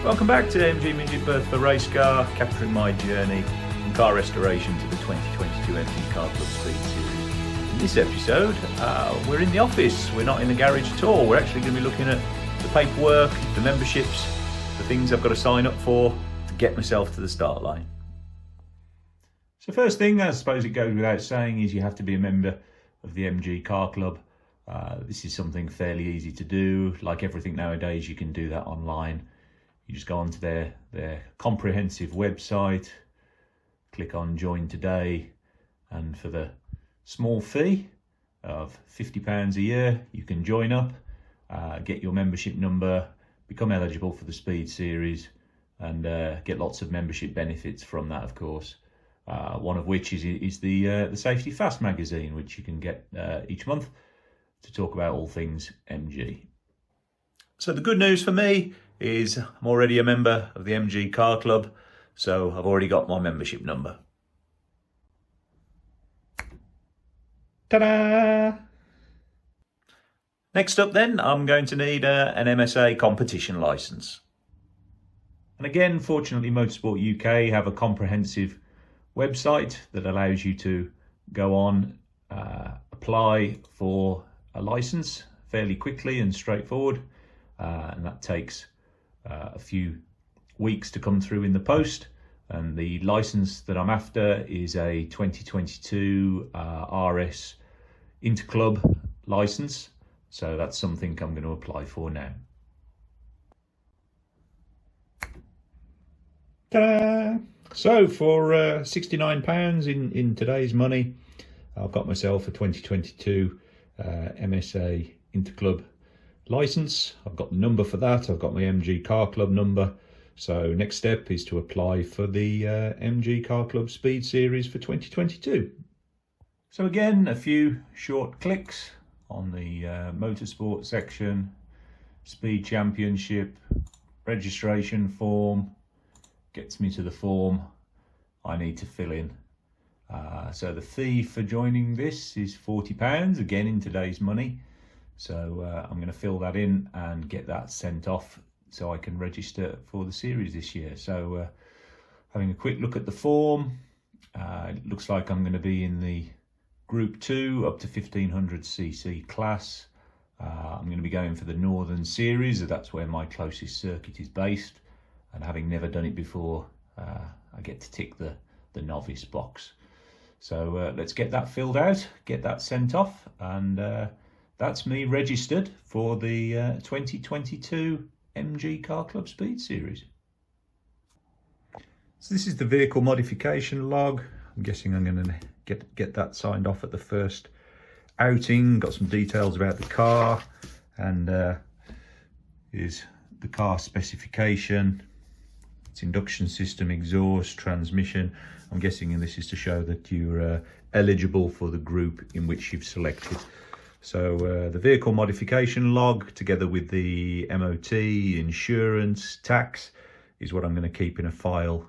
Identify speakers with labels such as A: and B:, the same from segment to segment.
A: Welcome back to MG Midget Birth for Racecar, capturing my journey from car restoration to the 2022 MG Car Club Speed Series. In this episode, we're in the office. We're not in the garage at all. We're actually going to be looking at the paperwork, the memberships, the things I've got to sign up for to get myself to the start line. So first thing, I suppose it goes without saying, is you have to be a member of the MG Car Club. This is something fairly easy to do. Like everything nowadays, you can do that online. You just go onto their comprehensive website, click on join today, and for the small fee of £50 a year, you can join up, get your membership number, become eligible for the Speed Series, and get lots of membership benefits from that, of course. One of which is the Safety Fast magazine, which you can get each month to talk about all things MG. So the good news for me is I'm already a member of the MG Car Club, so I've already got my membership number. Ta-da! Next up then, I'm going to need an MSA competition licence. And again, fortunately, Motorsport UK have a comprehensive website that allows you to go on, apply for a licence fairly quickly and straightforward, and that takes a few weeks to come through in the post. And the licence that I'm after is a 2022 RS Interclub licence, so that's something I'm going to apply for now. Ta-da! So for £69 in today's money, I've got myself a 2022 MSA Interclub licence. I've got the number for that. I've got my MG Car Club number. So next step is to apply for the MG Car Club Speed Series for 2022. So again, a few short clicks on the motorsport section, Speed Championship, registration form, gets me to the form I need to fill in. So the fee for joining this is £40, again in today's money. So I'm going to fill that in and get that sent off so I can register for the series this year. So having a quick look at the form, it looks like I'm going to be in the Group 2 up to 1500cc class. I'm going to be going for the Northern Series, that's where my closest circuit is based. And having never done it before, I get to tick the novice box. So let's get that filled out, get that sent off, and that's me registered for the 2022 MG Car Club Speed Series. So this is the vehicle modification log. I'm guessing I'm going to get that signed off at the first outing. Got some details about the car, and here's the car specification. It's induction system, exhaust, transmission. I'm guessing this is to show that you're eligible for the group in which you've selected. So the vehicle modification log, together with the MOT, insurance, tax, is what I'm going to keep in a file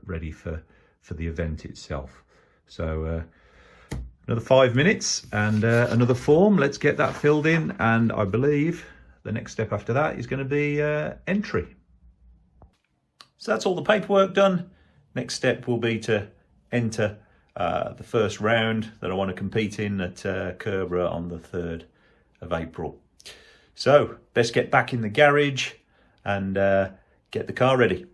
A: ready for the event itself. So another 5 minutes and another form. Let's get that filled in, and I believe the next step after that is going to be entry. So that's all the paperwork done. Next step will be to enter the first round that I want to compete in at Kerbera on the 3rd of April. So best get back in the garage and get the car ready.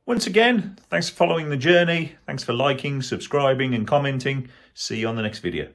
A: Once again, thanks for following the journey. Thanks for liking, subscribing and commenting. See you on the next video.